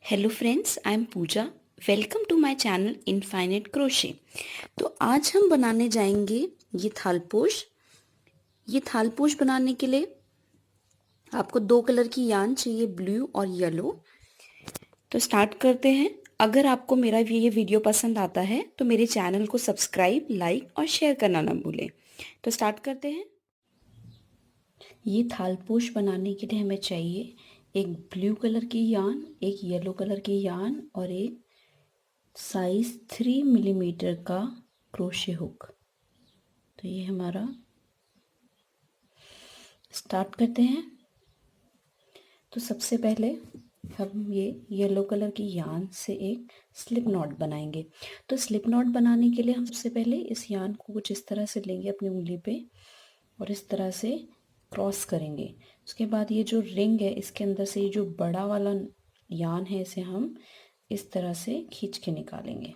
Hello friends, I am Puja. Welcome to my channel infinite crochet. तो आज हम बनाने जाएंगे ये थालपोश। ये थालपोश बनाने के लिए आपको दो कलर की यार्न चाहिए, ब्लू और येलो। तो स्टार्ट करते हैं। अगर आपको मेरा ये वीडियो पसंद आता है तो मेरे चैनल को सब्सक्राइब, लाइक और शेयर करना ना भूलें। तो स्टार्ट करते हैं। ये थालपोश बनाने के लिए हमें चाहिए एक ब्लू कलर की यार्न, एक येलो कलर की यार्न और एक साइज 3 मिलीमीटर का क्रोशे हुक। तो ये हमारा स्टार्ट करते हैं। तो सबसे पहले हम ये येलो कलर की यार्न से एक स्लिप नॉट बनाएंगे। तो स्लिप नॉट बनाने के लिए हम सबसे पहले इस यार्न को कुछ इस तरह से लेंगे अपनी उंगली पे और इस तरह से क्रॉस करेंगे। उसके बाद ये जो रिंग है इसके अंदर से ये जो बड़ा वाला यार्न है इसे हम इस तरह से खींच के निकालेंगे।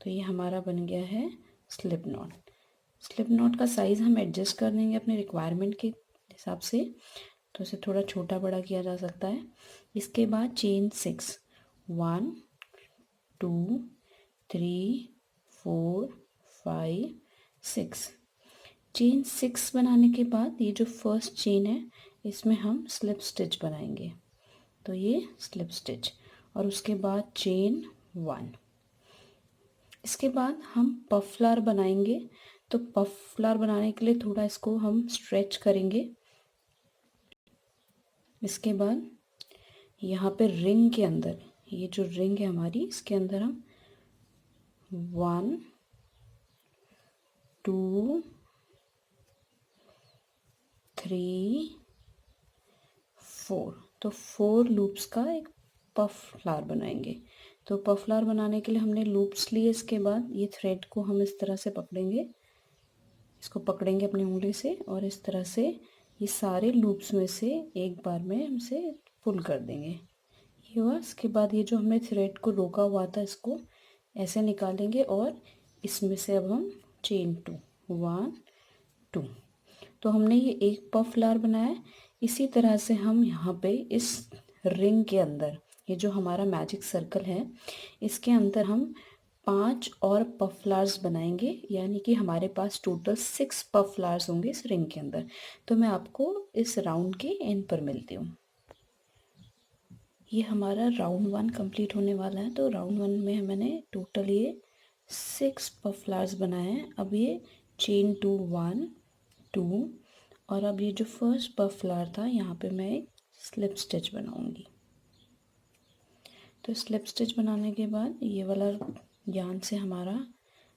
तो ये हमारा बन गया है स्लिप नॉट। स्लिप नॉट का साइज़ हम एडजस्ट कर देंगे अपने रिक्वायरमेंट के हिसाब से। तो इसे थोड़ा छोटा बड़ा किया जा सकता है। इसके बाद चेन 6, 1 2 3 4 5 6। चेन 6 बनाने के बाद ये जो फर्स्ट चेन है इसमें हम स्लिप स्टिच बनाएंगे। तो ये स्लिप स्टिच और उसके बाद चेन 1। इसके बाद हम पफ फ्लावर बनाएंगे। तो पफ फ्लावर बनाने के लिए थोड़ा इसको हम स्ट्रेच करेंगे। इसके बाद यहाँ पे रिंग के अंदर, ये जो रिंग है हमारी, इसके अंदर हम 1 2 3 4, तो 4 लूप्स का एक पफ फ्लावर बनाएंगे। तो पफ फ्लावर बनाने के लिए हमने लूप्स लिए। इसके बाद ये थ्रेड को हम इस तरह से पकड़ेंगे, इसको पकड़ेंगे अपनी उंगली से और इस तरह से ये सारे लूप्स में से एक बार में हम इसे पुल कर देंगे। ये हुआ। इसके बाद ये जो हमने थ्रेड को रोका हुआ था इसको ऐसे निकालेंगे और इसमें से अब हम चेन 2, 1 2। तो हमने ये एक पफ फ्लावर बनाया है। इसी तरह से हम यहाँ पे इस रिंग के अंदर, ये जो हमारा मैजिक सर्कल है इसके अंदर हम 5 और पफ फ्लावर्स बनाएंगे, यानी कि हमारे पास टोटल 6 पफ फ्लावर्स होंगे इस रिंग के अंदर। तो मैं आपको इस राउंड के एंड पर मिलती हूँ। ये हमारा राउंड 1 कंप्लीट होने वाला है। तो राउंड 1 में मैंने टोटल ये 6 पफ फ्लावर्स बनाए हैं। अब ये चेन 2, 1 2 और अब ये जो फर्स्ट पफ फ्लावर था यहाँ पे मैं एक स्लिप स्टिच बनाऊंगी। तो स्लिप स्टिच बनाने के बाद ये वाला यार्न से हमारा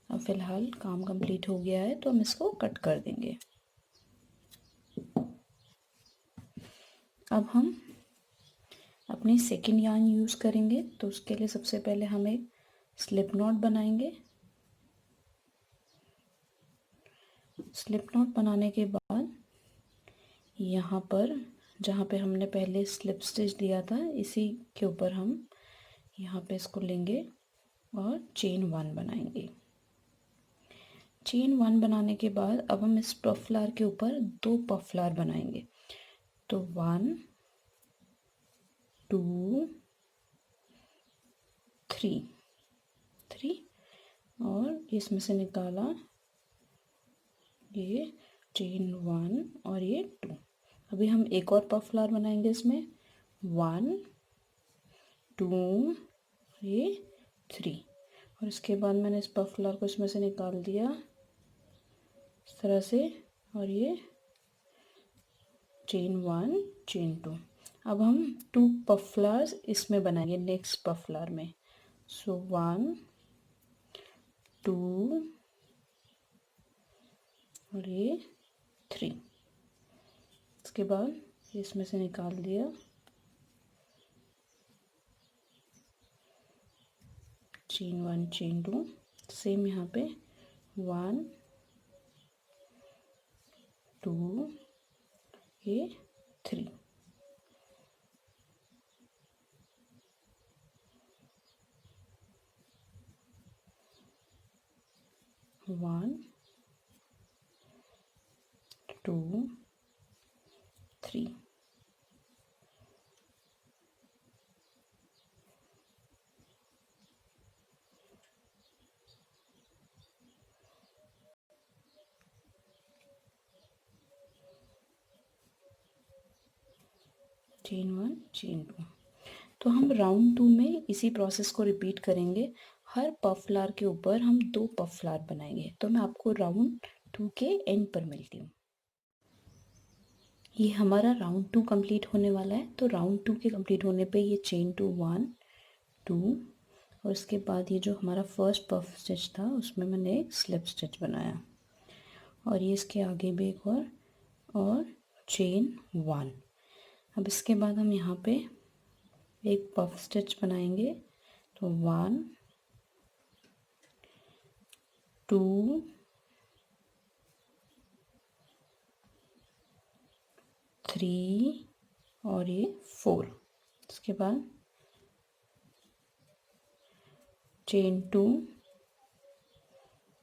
अब फ़िलहाल काम कंप्लीट हो गया है। तो हम इसको कट कर देंगे। अब हम अपनी सेकेंड यार्न यूज़ करेंगे। तो उसके लिए सबसे पहले हम एक स्लिप नॉट बनाएंगे। स्लिप नॉट बनाने के बाद यहाँ पर जहाँ पे हमने पहले स्लिप स्टिच दिया था इसी के ऊपर हम यहाँ पे इसको लेंगे और चेन 1 बनाएंगे। चेन 1 बनाने के बाद अब हम इस पफ फ्लावर के ऊपर 2 पफ फ्लावर बनाएंगे। तो 1 2 3 और इसमें से निकाला ये चेन 1 और ये 2। अभी हम एक और पफ फ्लावर बनाएंगे इसमें 1 2 ये 3 और इसके बाद मैंने इस पफ फ्लावर को इसमें से निकाल दिया इस तरह से और ये चेन 1 चेन 2। अब हम 2 पफ फ्लावर्स इसमें बनाएंगे नेक्स्ट पफ फ्लावर में। सो 1 2 और ये 3। इसके बाद इसमें से निकाल दिया चेन 1 चेन 2। सेम यहाँ पे 1 2 ये 3। 1 2 3। Chain 1 chain 2। तो हम राउंड 2 में इसी प्रोसेस को रिपीट करेंगे। हर पफ फ्लावर के ऊपर हम 2 पफ फ्लावर बनाएंगे। तो मैं आपको राउंड 2 के एंड पर मिलती हूँ। ये हमारा राउंड 2 कंप्लीट होने वाला है। तो राउंड 2 के कंप्लीट होने पे ये चेन 2 1 2 और उसके बाद ये जो हमारा फर्स्ट पफ स्टिच था उसमें मैंने एक स्लिप स्टिच बनाया और ये इसके आगे भी एक और चेन 1। अब इसके बाद हम यहाँ पे एक पफ स्टिच बनाएंगे। तो 1 2 3 और ये 4। इसके बाद चेन 2।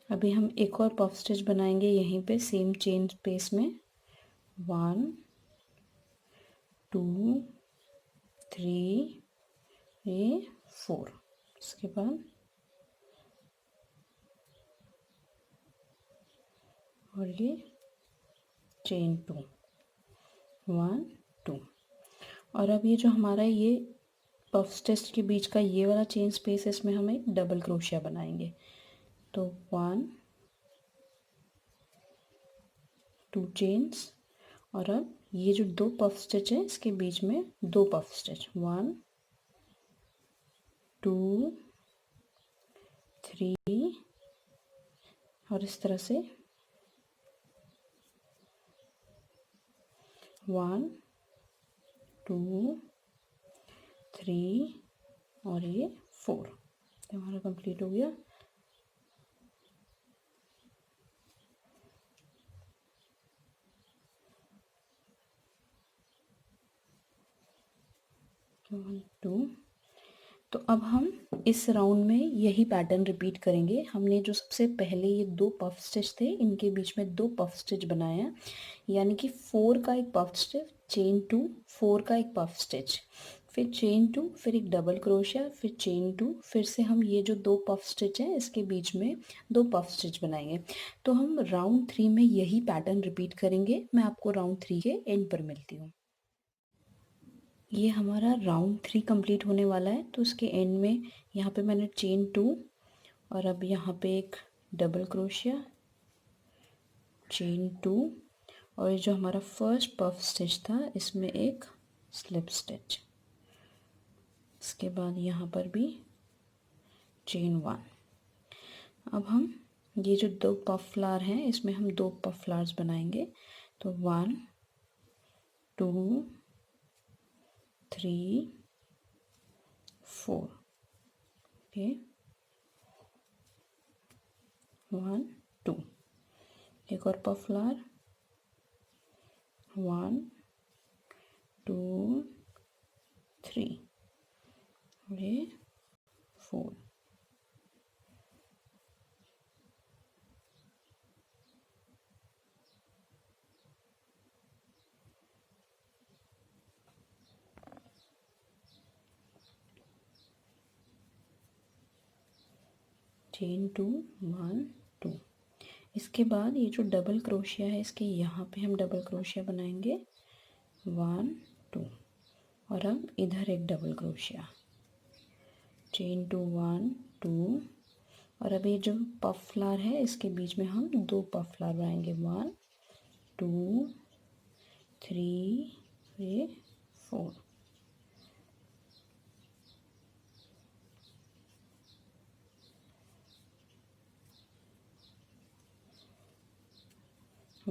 अभी हम एक और पफ स्टिच बनाएंगे यहीं पे सेम चेन स्पेस में। 1 2 3 ये 4। इसके बाद और ये चेन 2 1 2। और अब ये जो हमारा ये पफ स्टिच के बीच का ये वाला चेन स्पेस है इसमें हम एक डबल क्रोशिया बनाएंगे। तो 1 2 चेन्स और अब ये जो 2 पफ स्टिच है इसके बीच में 2 पफ स्टिच 1 2 3 और इस तरह से 1 2 3 और ये 4। तो हमारा कंप्लीट हो गया। One two. तो अब हम इस राउंड में यही पैटर्न रिपीट करेंगे। हमने जो सबसे पहले ये 2 पफ स्टिच थे इनके बीच में 2 पफ स्टिच बनाया, यानी कि 4 का एक पफ स्टिच, चेन 2, 4 का एक पफ स्टिच, फिर चेन 2, फिर एक डबल क्रोशिया, फिर चेन 2, फिर से हम ये जो 2 पफ स्टिच हैं इसके बीच में 2 पफ स्टिच बनाएंगे। तो हम राउंड 3 में यही पैटर्न रिपीट करेंगे। मैं आपको राउंड 3 के एंड पर मिलती हूँ। ये हमारा राउंड 3 कंप्लीट होने वाला है। तो उसके एंड में यहाँ पे मैंने चेन 2 और अब यहाँ पे एक डबल क्रोशिया, चेन 2 और ये जो हमारा फर्स्ट पफ स्टिच था इसमें एक स्लिप स्टिच। इसके बाद यहाँ पर भी चेन 1। अब हम ये जो 2 पफ फ्लावर हैं इसमें हम 2 पफ फ्लावर्स बनाएंगे। तो 1 2 3 4। ओके 1 2। एक और पफ फ्लावर 1 2 3 ये 4। चेन 2 1 2। इसके बाद ये जो डबल क्रोशिया है इसके यहाँ पे हम डबल क्रोशिया बनाएंगे 1 2 और अब इधर एक डबल क्रोशिया, चेन 2 1 2 और अब ये जो पफ फ्लावर है इसके बीच में हम 2 पफ फ्लावर बनाएंगे 1 2 3 ये 4।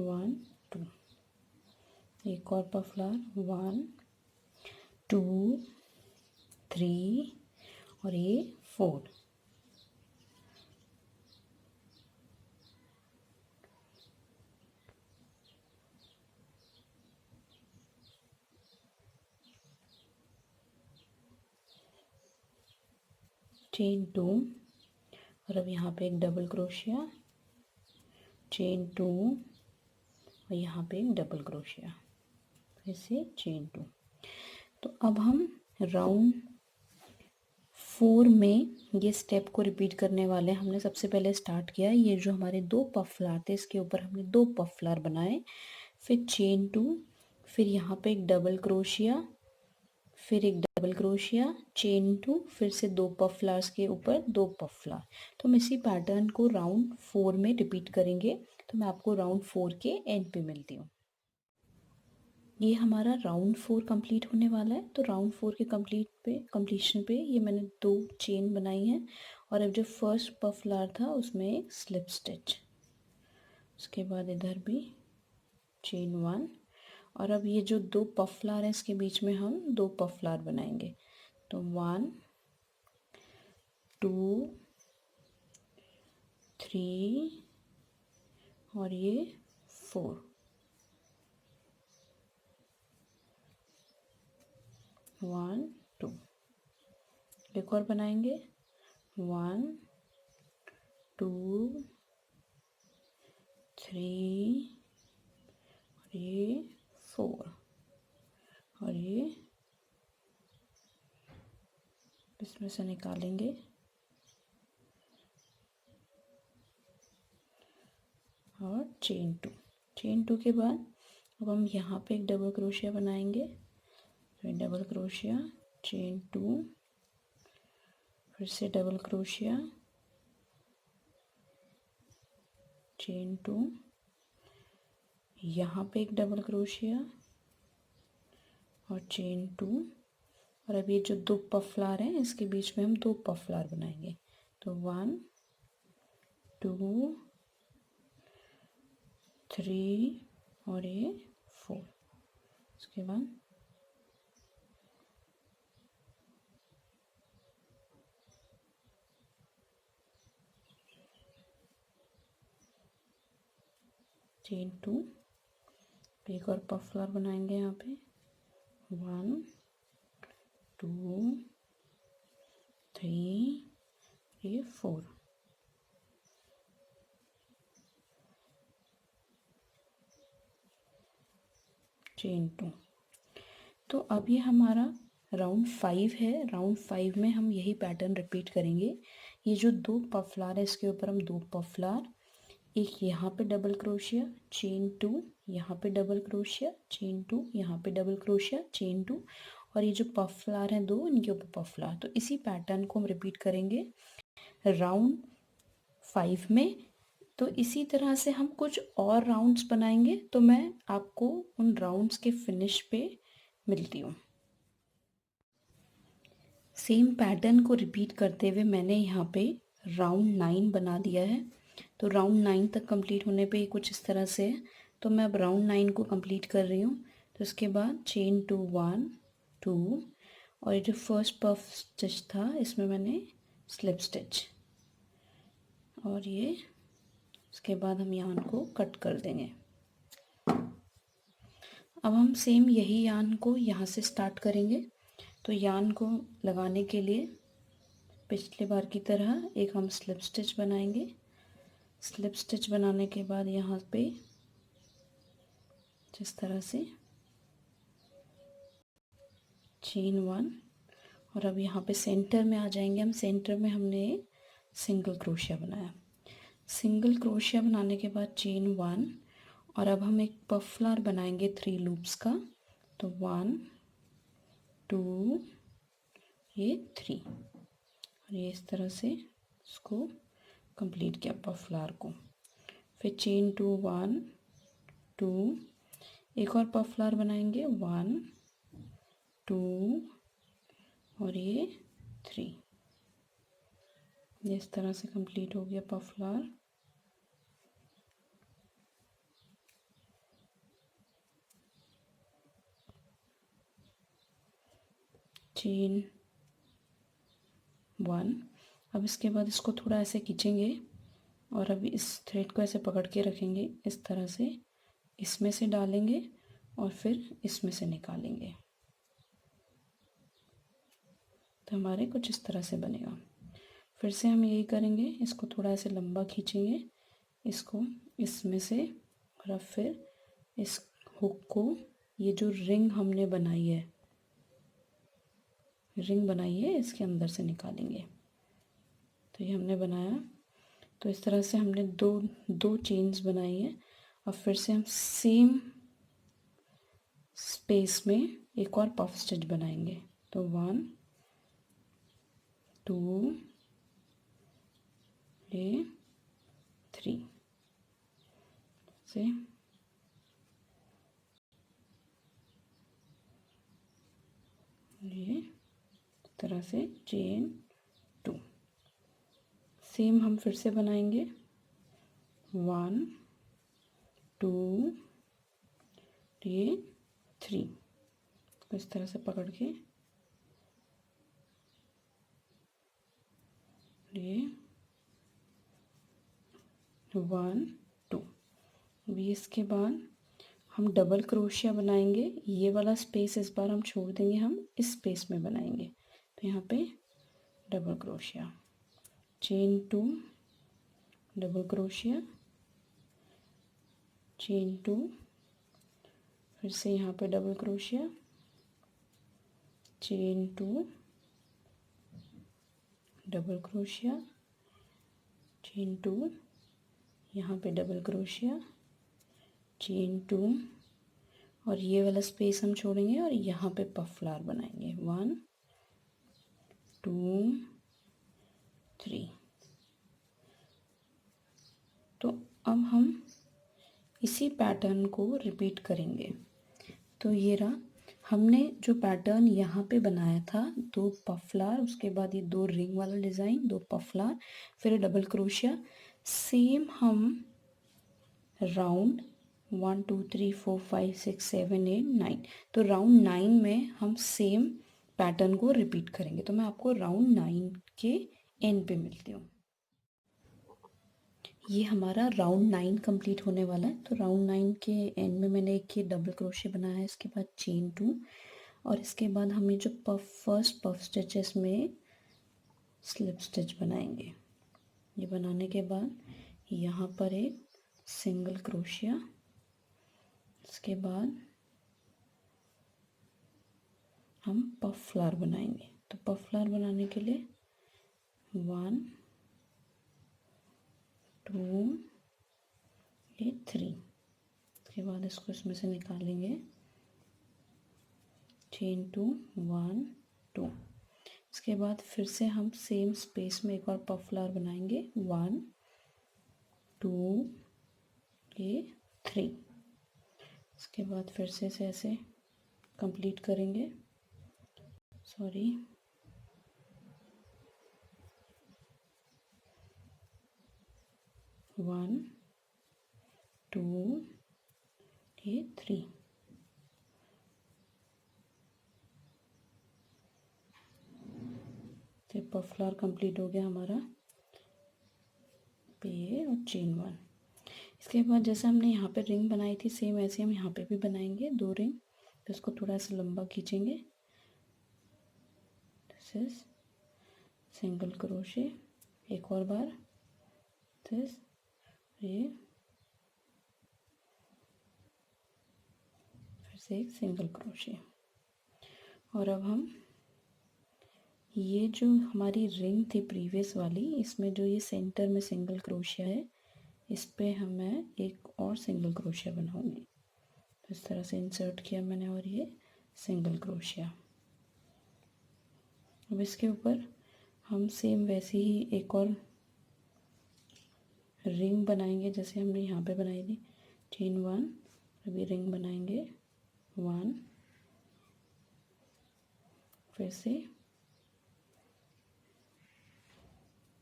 1 2। एक और पफ फ्लावर 1 2 3 और ये 4। चेन 2 और अब यहाँ पे एक डबल क्रोशिया, चेन 2 और यहाँ पे एक डबल क्रोशिया, फिर से चेन 2। तो अब हम राउंड 4 में ये स्टेप को रिपीट करने वाले हैं। हमने सबसे पहले स्टार्ट किया ये जो हमारे 2 पफ फ्लावर थे इसके ऊपर हमने 2 पफ फ्लावर बनाए, फिर चेन 2, फिर यहाँ पे एक डबल क्रोशिया फिर एक डबल क्रोशिया, चेन 2, फिर से 2 पफ फ्लावर्स के ऊपर 2 पफ फ्लावर। तो हम इसी पैटर्न को राउंड 4 में रिपीट करेंगे। तो मैं आपको राउंड 4 के एंड पे मिलती हूँ। ये हमारा राउंड 4 कंप्लीट होने वाला है। तो राउंड 4 के कंप्लीशन पे ये मैंने 2 चेन बनाई हैं और अब जो फर्स्ट पफ फ्लावर था उसमें एक स्लिप स्टिच, उसके बाद इधर भी चेन 1 और अब ये जो 2 पफ फ्लावर हैं इसके बीच में हम 2 पफ फ्लावर बनाएंगे। तो 1 2 3 और ये 4, 1 2, एक और बनाएंगे 1 2 3 और ये 4 और ये इसमें से निकालेंगे और चेन 2 के बाद अब हम यहाँ पे एक डबल क्रोशिया बनाएंगे। तो डबल क्रोशिया, चेन 2, फिर से डबल क्रोशिया, चेन 2, यहाँ पे एक डबल क्रोशिया और चेन 2 और अब ये जो 2 पफ फ्लावर हैं इसके बीच में हम 2 पफ फ्लावर बनाएंगे। तो 1 2 3 और ये 4, उसके बाद चेन 2, एक और पफ फ्लावर बनाएंगे यहाँ पे 1 2 3 ये 4, चेन 2। तो अब ये हमारा राउंड 5 है। राउंड 5 में हम यही पैटर्न रिपीट करेंगे। ये जो 2 पफ फ्लावर है इसके ऊपर हम 2 पफ फ्लावर, एक यहाँ पे डबल क्रोशिया, चेन 2, यहाँ पे डबल क्रोशिया, चेन 2, यहाँ पे डबल क्रोशिया, चेन 2 और ये जो पफ फ्लावर हैं 2 इनके ऊपर पफ फ्लावर। तो इसी पैटर्न को हम रिपीट करेंगे राउंड 5 में। तो इसी तरह से हम कुछ और राउंड्स बनाएंगे। तो मैं आपको उन राउंड्स के फिनिश पे मिलती हूँ। सेम पैटर्न को रिपीट करते हुए मैंने यहाँ पे राउंड 9 बना दिया है। तो राउंड 9 तक कंप्लीट होने पे कुछ इस तरह से है। तो मैं अब राउंड 9 को कंप्लीट कर रही हूँ। तो इसके बाद चेन 2 1 2 और ये जो फर्स्ट पफ स्टिच था इसमें मैंने स्लिप स्टिच और ये उसके बाद हम यार्न को कट कर देंगे। अब हम सेम यही यार्न को यहाँ से स्टार्ट करेंगे। तो यार्न को लगाने के लिए पिछले बार की तरह एक हम स्लिप स्टिच बनाएंगे। स्लिप स्टिच बनाने के बाद यहाँ पे जिस तरह से चेन 1 और अब यहाँ पे सेंटर में आ जाएंगे हम। सेंटर में हमने सिंगल क्रोशिया बनाया। सिंगल क्रोशिया बनाने के बाद चेन 1 और अब हम एक पफ फ्लावर बनाएंगे 3 लूप्स का। तो 1 2 ये 3 और ये इस तरह से इसको कंप्लीट किया पफ फ्लावर को। फिर चेन 2 1 2 एक और पफ फ्लावर बनाएंगे 1 2 और ये 3, ये इस तरह से कंप्लीट हो गया पफ फ्लावर। चेन 1, अब इसके बाद इसको थोड़ा ऐसे खींचेंगे और अभी इस थ्रेड को ऐसे पकड़ के रखेंगे इस तरह से, इसमें से डालेंगे और फिर इसमें से निकालेंगे। तो हमारे कुछ इस तरह से बनेगा। फिर से हम यही करेंगे, इसको थोड़ा ऐसे लंबा खींचेंगे, इसको इसमें से और अब फिर इस हुक को ये जो रिंग हमने बनाई है इसके अंदर से निकालेंगे। तो ये हमने बनाया। तो इस तरह से हमने दो चेन्स बनाई है। अब फिर से हम सेम स्पेस में एक और पफ स्टिच बनाएंगे। तो 1 2 ये 3 से ये तरह से चेन 2। सेम हम फिर से बनाएंगे 1 2 ये 3, तो इस तरह से पकड़ के ये 1 2। अभी इसके बाद हम डबल क्रोशिया बनाएंगे। ये वाला स्पेस इस बार हम छोड़ देंगे, हम इस स्पेस में बनाएंगे। तो यहाँ पे double crochet, chain 2, double crochet, chain 2, फिर से यहाँ पे double crochet, chain 2, double crochet, chain 2, यहाँ पे डबल क्रोशिया, चेन 2, और ये वाला स्पेस हम छोड़ेंगे और यहाँ पे पफ फ्लावर बनाएंगे 1 2 3। तो अब हम इसी पैटर्न को रिपीट करेंगे। तो ये रहा, हमने जो पैटर्न यहाँ पे बनाया था, 2 पफ फ्लावर, उसके बाद ये 2 रिंग वाला डिज़ाइन, 2 पफ फ्लावर, फिर डबल क्रोशिया। सेम हम राउंड 1 2 3 4 5 6 7 8 9, तो राउंड 9 में हम सेम पैटर्न को रिपीट करेंगे। तो मैं आपको राउंड 9 के एंड पे मिलती हूँ। ये हमारा राउंड 9 कंप्लीट होने वाला है। तो राउंड 9 के एंड में मैंने एक ये डबल क्रोशे बनाया है, इसके बाद चेन 2, और इसके बाद हम ये जो फर्स्ट पफ स्टिचेस में स्लिप स्टिच बनाएंगे। ये बनाने के बाद यहाँ पर एक सिंगल क्रोशिया, इसके बाद हम पफ फ्लावर बनाएंगे। तो पफ फ्लावर बनाने के लिए 1 2 ये 3, उसके बाद इसको इसमें से निकालेंगे, चेन 2 1 2, इसके बाद फिर से हम सेम स्पेस में एक और पफ फ्लावर बनाएंगे 1 2 ये 3, इसके बाद फिर से ऐसे कंप्लीट करेंगे, सॉरी 1 2 ये 3, तो पफ फ्लावर कंप्लीट हो गया हमारा पे और चेन 1। इसके बाद जैसे हमने यहाँ पे रिंग बनाई थी, सेम ऐसे हम यहाँ पे भी बनाएंगे 2 रिंग। तो इसको थोड़ा सा लंबा खींचेंगे, दिस इज सिंगल क्रोशे, एक और बार दिस, ये फिर से एक सिंगल क्रोशे। और अब हम ये जो हमारी रिंग थी प्रीवियस वाली, इसमें जो ये सेंटर में सिंगल क्रोशिया है, इस पे मैं एक और सिंगल क्रोशिया बनाऊंगी। तो इस तरह से इंसर्ट किया मैंने और ये सिंगल क्रोशिया। अब इसके ऊपर हम सेम वैसे ही एक और रिंग बनाएंगे जैसे हमने यहाँ पे बनाई थी, चेन 1, अभी रिंग बनाएंगे 1, फिर से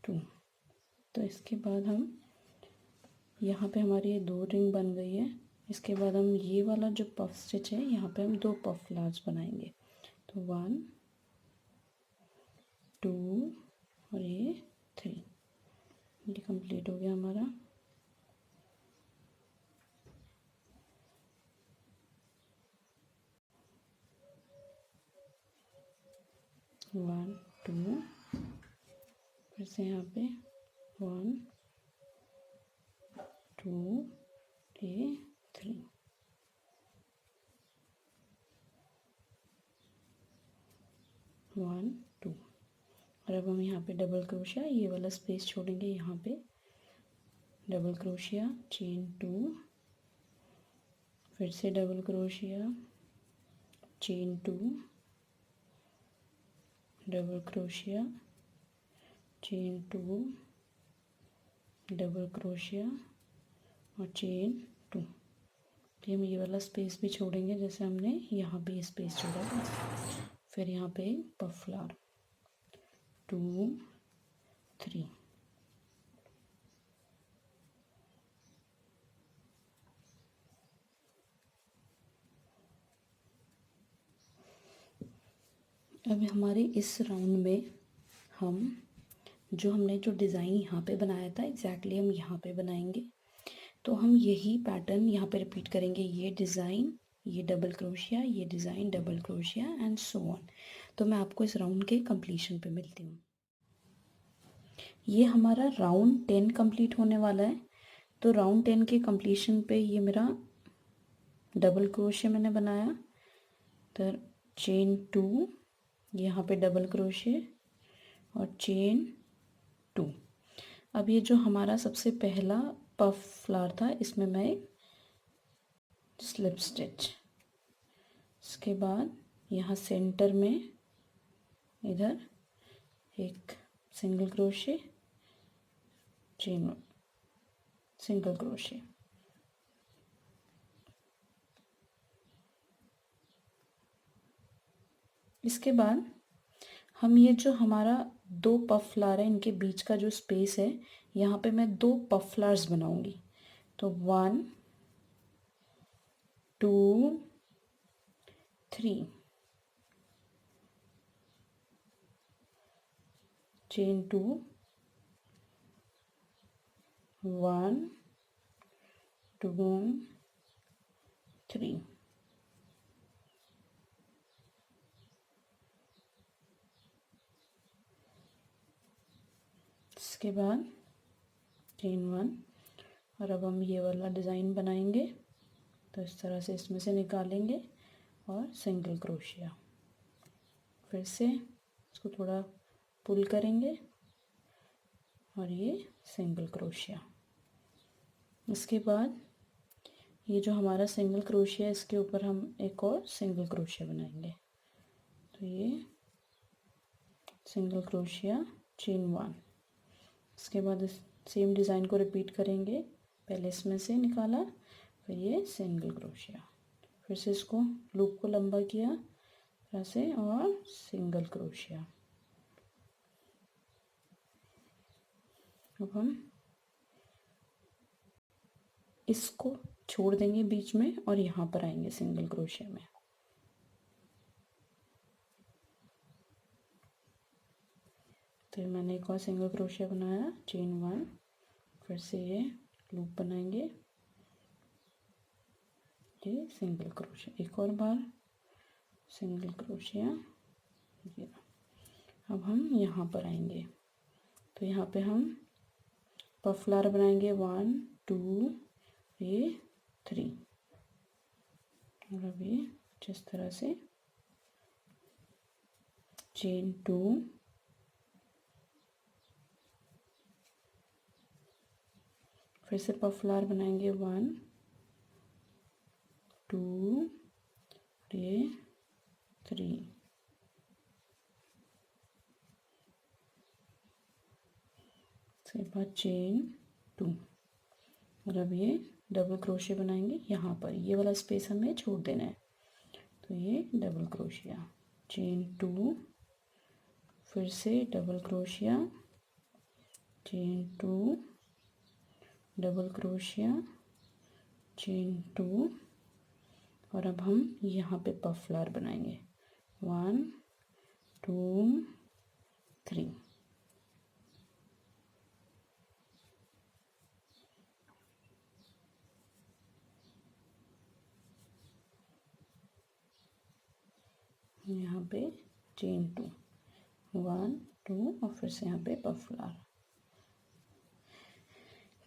2। तो इसके बाद हम यहाँ पे हमारी ये 2 रिंग बन गई है। इसके बाद हम ये वाला जो पफ स्टिच है, यहाँ पे हम 2 पफ फ्लावर्स बनाएंगे। तो 1 2 और ये 3, ये कंप्लीट हो गया हमारा। वन 2, फिर से यहाँ पे 1 2 ये 3, 1 2, और अब हम यहाँ पे डबल क्रोशिया, ये वाला स्पेस छोड़ेंगे, यहाँ पे डबल क्रोशिया, चेन 2, फिर से double crochet, chain 2, double crochet, chain 2, double crochet और चेन 2। फिर हम ये वाला स्पेस भी छोड़ेंगे जैसे हमने यहाँ भी स्पेस छोड़ा था। फिर यहाँ पे पफ फ्लावर 2 3। अब हमारे इस राउंड में हम हमने जो डिज़ाइन यहाँ पे बनाया था एग्जैक्टली हम यहाँ पे बनाएंगे। तो हम यही पैटर्न यहाँ पे रिपीट करेंगे, ये डिज़ाइन, ये डबल क्रोशिया, ये design, double crochet and so on. तो मैं आपको इस राउंड के कंप्लीशन पे मिलती हूँ। ये हमारा राउंड 10 कंप्लीट होने वाला है। तो राउंड 10 के कंप्लीशन पे ये मेरा डबल क्रोशिया मैंने बनाया, तो चेन 2, यहाँ पे डबल क्रोशिया और चेन 2। अब ये जो हमारा सबसे पहला पफ फ्लावर था इसमें मैं स्लिप स्टिच, इसके बाद यहाँ सेंटर में इधर एक single crochet, chain, single crochet. इसके बाद हम ये जो हमारा 2 पफ फ्लावर है इनके बीच का जो स्पेस है यहाँ पे मैं 2 पफ फ्लावर्स बनाऊंगी। तो 1 2 3, चेन 2, 1 2 3। इसके बाद चेन 1। और अब हम ये वाला डिज़ाइन बनाएंगे। तो इस तरह से इसमें से निकालेंगे और सिंगल क्रोशिया, फिर से इसको थोड़ा पुल करेंगे और ये सिंगल क्रोशिया। इसके बाद ये जो हमारा सिंगल क्रोशिया इसके ऊपर हम एक और सिंगल क्रोशिया बनाएंगे। तो ये सिंगल क्रोशिया, चेन 1। इसके बाद इस सेम डिज़ाइन को रिपीट करेंगे। पहले इसमें से निकाला, फिर ये सिंगल क्रोशिया, फिर से इसको लूप को लंबा किया तरह से और सिंगल क्रोशिया। अब हम इसको छोड़ देंगे बीच में और यहाँ पर आएंगे सिंगल क्रोशिया में। तो मैंने एक और सिंगल क्रोशिया बनाया, चेन 1, फिर से ये लूप बनाएंगे, ये सिंगल क्रोशिया, एक और बार सिंगल क्रोशिया, ये। अब हम यहाँ पर आएंगे। तो यहाँ पे हम पफ फ्लावर बनाएंगे 1 2 ये 3। और अब ये जिस तरह से चेन 2, फिर से पफ फ्लावर बनाएंगे 1 2 ये 3। इसके बाद चेन 2। और अब ये डबल क्रोशे बनाएंगे यहाँ पर, ये वाला स्पेस हमें छोड़ देना है। तो ये डबल क्रोशिया, चेन 2, फिर से double crochet, chain 2, double crochet, chain 2। और अब हम यहाँ पे पफ फ्लावर बनाएंगे 1 2 3। यहाँ पे चेन 2 1 2 और फिर से यहाँ पे पफ फ्लावर।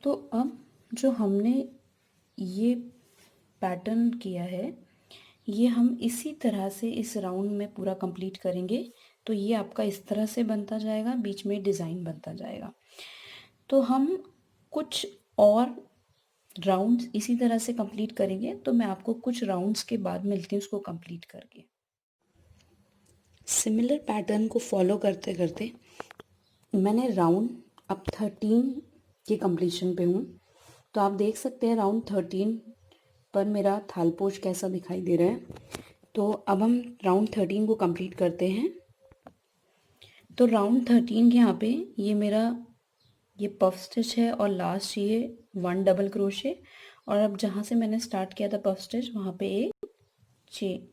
तो अब जो हमने ये पैटर्न किया है ये हम इसी तरह से इस राउंड में पूरा कंप्लीट करेंगे। तो ये आपका इस तरह से बनता जाएगा, बीच में डिज़ाइन बनता जाएगा। तो हम कुछ और राउंड्स इसी तरह से कंप्लीट करेंगे। तो मैं आपको कुछ राउंड्स के बाद मिलती हूँ उसको कंप्लीट करके। सिमिलर पैटर्न को फॉलो करते करते मैंने राउंड अब 13 के कंप्लीशन पे हूँ। तो आप देख सकते हैं राउंड 13 पर मेरा थालपोश कैसा दिखाई दे रहा है। तो अब हम राउंड 13 को कंप्लीट करते हैं। तो राउंड 13 के यहाँ पे ये मेरा ये पफ स्टिच है और लास्ट ये 1 डबल क्रोशे, और अब जहाँ से मैंने स्टार्ट किया था पफ स्टिच वहाँ पे एक चेन,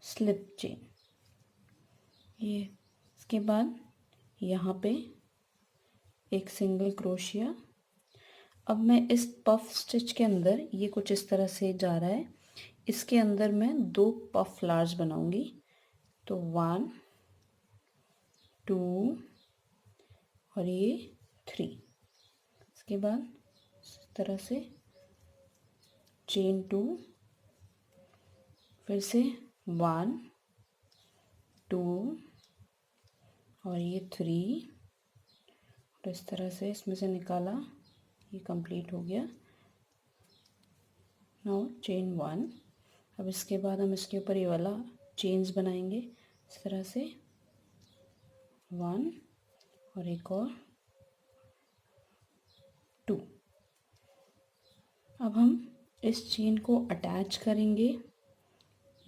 स्लिप चेन, ये इसके बाद यहाँ पे एक सिंगल क्रोशिया। अब मैं इस पफ स्टिच के अंदर ये कुछ इस तरह से जा रहा है, इसके अंदर मैं 2 पफ फ्लावर्स बनाऊंगी। तो 1 2 और ये 3। इसके बाद इस तरह से चेन 2, फिर से 1 2 और ये 3, तो इस तरह से इसमें से निकाला, ये कंप्लीट हो गया। Now chain 1। अब इसके बाद हम इसके ऊपर ये वाला चेन्स बनाएंगे इस तरह से 1 और एक और 2। अब हम इस चेन को अटैच करेंगे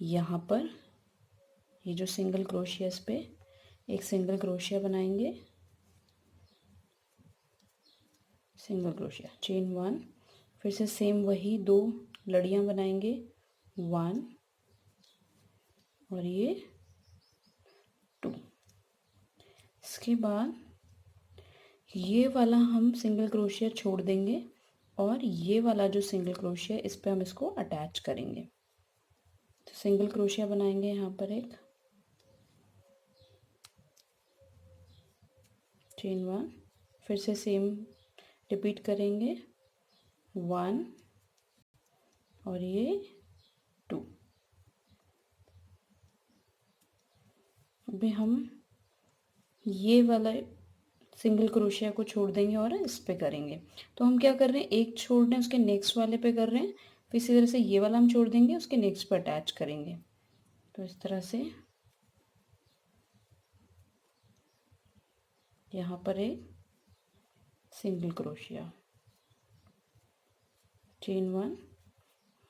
यहाँ पर, ये जो सिंगल क्रोशिया, इस पे एक सिंगल क्रोशिया बनाएंगे, सिंगल क्रोशिया, चेन 1, फिर से सेम वही 2 लड़ियाँ बनाएंगे 1 और ये 2। इसके बाद ये वाला हम सिंगल क्रोशिया छोड़ देंगे और ये वाला जो सिंगल क्रोशिया इस पे हम इसको अटैच करेंगे। तो सिंगल क्रोशिया बनाएंगे यहाँ पर एक, चेन 1, फिर से सेम रिपीट करेंगे 1 और ये 2। अभी हम ये वाला सिंगल क्रोशिया को छोड़ देंगे और इस पे करेंगे। तो हम क्या कर रहे हैं, एक छोड़ रहे हैं उसके नेक्स्ट वाले पे कर रहे हैं, फिर इसी तरह से ये वाला हम छोड़ देंगे उसके नेक्स्ट पे अटैच करेंगे। तो इस तरह से यहाँ पर एक सिंगल क्रोशिया, चेन 1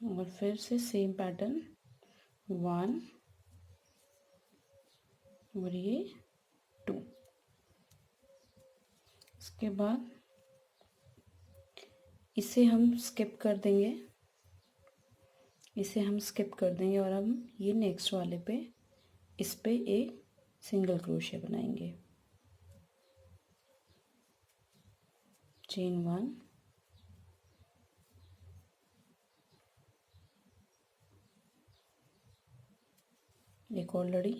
और फिर से सेम पैटर्न 1 और ये 2। इसके बाद इसे हम स्किप कर देंगे, इसे हम स्किप कर देंगे और हम ये नेक्स्ट वाले पे इस पे एक सिंगल क्रोशिया बनाएंगे, चेन 1 एक और लड़ी,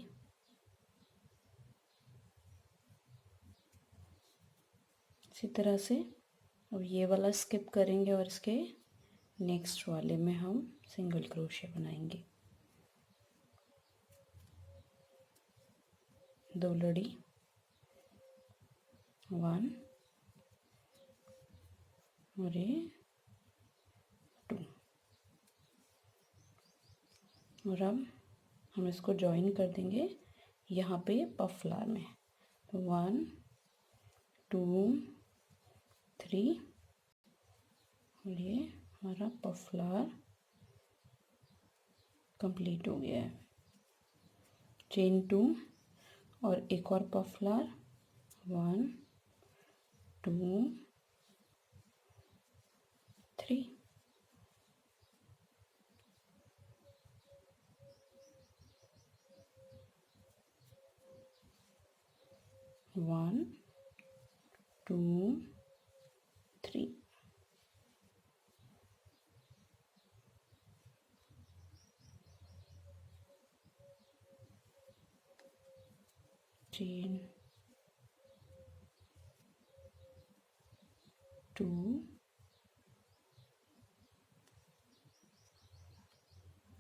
इसी तरह से अब ये वाला स्किप करेंगे और इसके नेक्स्ट वाले में हम सिंगल क्रोशिया बनाएंगे, 2 लड़ी 1 और ये 2। और अब हम इसको जॉइन कर देंगे यहाँ पे पफ फ्लावर में। तो 1 2 3 और ये हमारा पफ फ्लावर कंप्लीट हो गया है। चेन 2 और एक और पफ फ्लावर 1 2 3। 1 2 3। चेन 2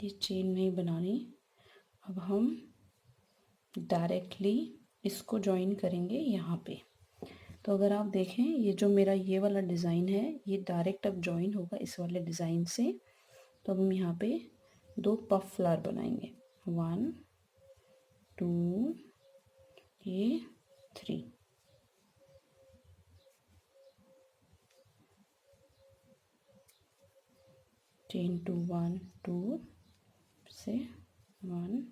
ये चेन नहीं बनानी। अब हम डायरेक्टली इसको जॉइन करेंगे यहाँ पे। तो अगर आप देखें ये जो मेरा ये वाला डिज़ाइन है ये डायरेक्ट अब जॉइन होगा इस वाले डिज़ाइन से। तो अब हम यहाँ पे 2 पफ फ्लावर बनाएंगे 1 2 ये 3, चेन 2 1 2 से 1,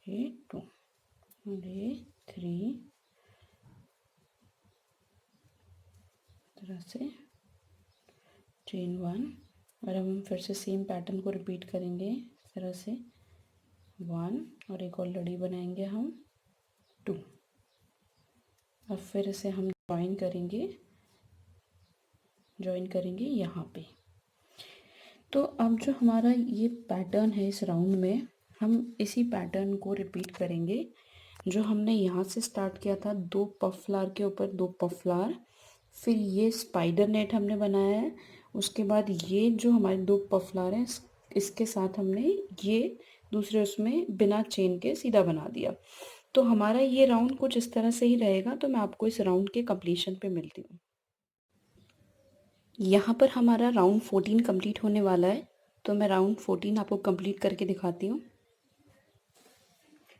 ये 2 और ये 3, तरह से चेन 1। और अब हम फिर से सेम पैटर्न को रिपीट करेंगे इस तरह से 1 और एक और लड़ी बनाएंगे हम 2। अब फिर इसे हम ज्वाइन करेंगे यहाँ पे। तो अब जो हमारा ये पैटर्न है इस राउंड में, हम इसी पैटर्न को रिपीट करेंगे जो हमने यहाँ से स्टार्ट किया था। 2 पफ फ्लावर के ऊपर 2 पफ फ्लावर, फिर ये स्पाइडर नेट हमने बनाया है, उसके बाद ये जो हमारे 2 पफ फ्लावर हैं इसके साथ हमने ये दूसरे उसमें बिना चेन के सीधा बना दिया। तो हमारा ये राउंड कुछ इस तरह से ही रहेगा। तो मैं आपको इस राउंड के कंप्लीशन पे मिलती हूँ। यहाँ पर हमारा राउंड 14 कंप्लीट होने वाला है। तो मैं राउंड 14 आपको कंप्लीट करके दिखाती हूँ।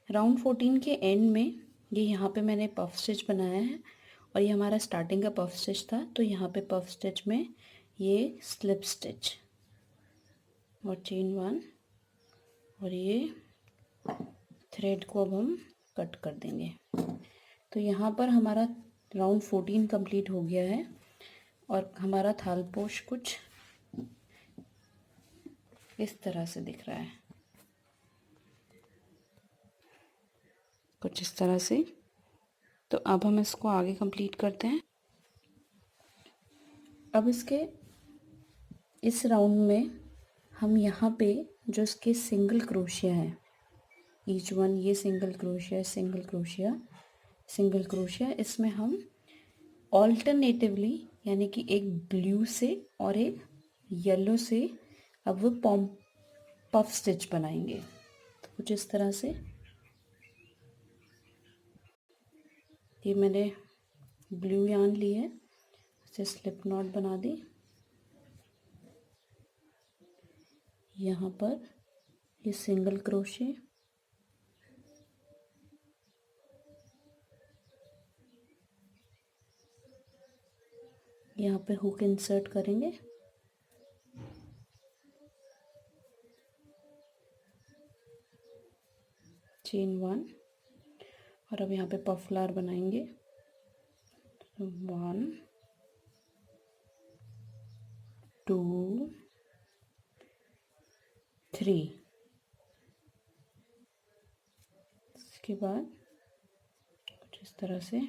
राउंड 14 के एंड में ये यहाँ पे मैंने पफ स्टिच बनाया है और ये हमारा स्टार्टिंग का पफ स्टिच था। तो यहाँ पे पफ स्टिच में ये स्लिप स्टिच और चेन 1 और ये थ्रेड को अब हम कट कर देंगे। तो यहाँ पर हमारा राउंड 14 कंप्लीट हो गया है और हमारा थालपोश कुछ इस तरह से दिख रहा है, कुछ इस तरह से। तो अब हम इसको आगे कंप्लीट करते हैं। अब इसके इस राउंड में हम यहाँ पे जो इसके सिंगल क्रोशिया है, ईच वन, ये single crochet single crochet single crochet, इसमें हम ऑल्टरनेटिवली यानी कि एक ब्लू से और एक येलो से अब वो पफ स्टिच बनाएंगे। तो कुछ इस तरह से ये मैंने ब्लू यार्न ली है, इसे स्लिप नॉट बना दी। यहाँ पर ये सिंगल क्रोशे, यहाँ पे हुक इंसर्ट करेंगे, चेन 1 और अब यहाँ पे पफ फ्लावर बनाएंगे। 1 2 3, इसके बाद कुछ इस तरह से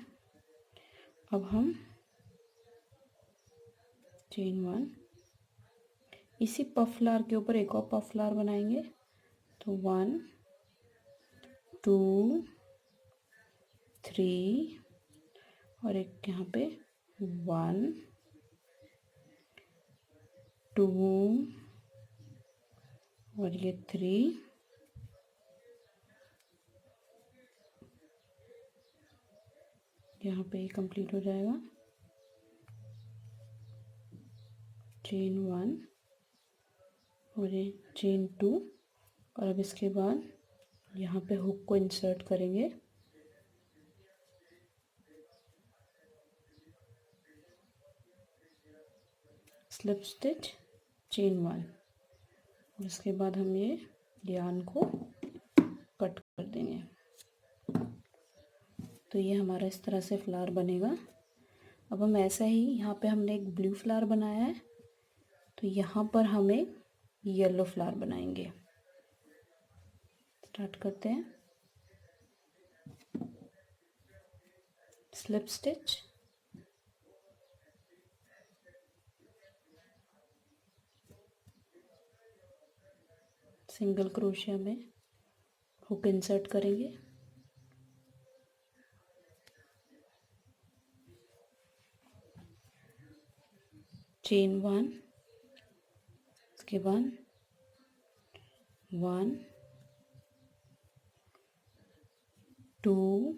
अब हम चेन 1, इसी पफ फ्लावर के ऊपर एक और पफ फ्लावर बनाएंगे। तो 1 2 3 और एक यहाँ पे 1 2 और ये 3, यहाँ पे कंप्लीट हो जाएगा। चेन 1 और ये चेन 2 और अब इसके बाद यहाँ पे हुक को इंसर्ट करेंगे, स्लिप स्टिच, चेन 1 और इसके बाद हम ये यार्न को कट कर देंगे। तो ये हमारा इस तरह से फ्लावर बनेगा। अब हम ऐसा ही, यहाँ पे हमने एक ब्लू फ्लावर बनाया है, तो यहाँ पर हम एक येलो फ्लावर बनाएंगे। स्टार्ट करते हैं। स्लिप स्टिच, सिंगल क्रोशिया में हुक इंसर्ट करेंगे, चेन 1, इसके बाद 1 2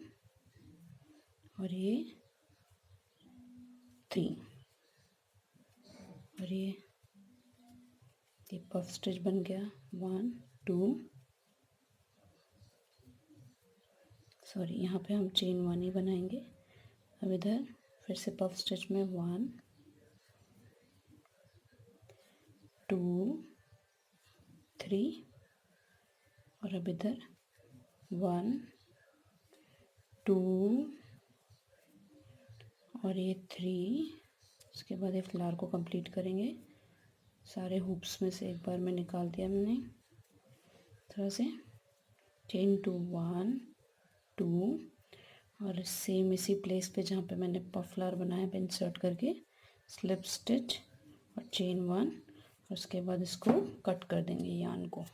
और ये 3 और ये पफ स्टिच बन गया। 1 2 सॉरी, यहाँ पे हम चेन 1 ही बनाएंगे। अब इधर फिर से पफ स्टिच में 1 2 3 और अब इधर 1 2 और ये 3। उसके बाद ये फ्लावर को कंप्लीट करेंगे। सारे हुप्स में से एक बार में निकाल दिया मैंने थोड़ा से। चेन 2 1 2 और सेम इसी प्लेस पे जहाँ पे मैंने पफ फ्लावर बनाया पे इंसर्ट करके स्लिप स्टिच और चेन 1 और उसके बाद इसको कट कर देंगे यान को।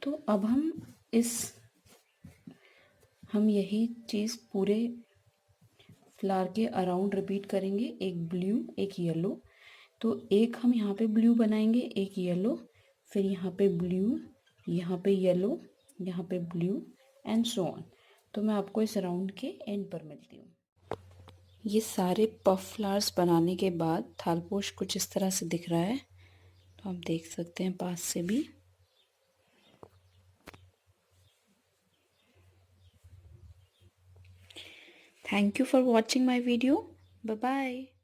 तो अब हम यही चीज़ पूरे फ्लावर के अराउंड रिपीट करेंगे। एक ब्लू एक येलो, तो एक हम यहाँ पे ब्लू बनाएंगे, एक येलो, फिर यहाँ पे ब्लू, यहाँ पे येलो, यहाँ पे ब्लू एंड सो ऑन। तो मैं आपको इस राउंड के एंड पर मिलती हूँ। ये सारे पफ फ्लावर्स बनाने के बाद थालपोश कुछ इस तरह से दिख रहा है, तो आप देख सकते हैं पास से भी। Thank you for watching my video. Bye bye.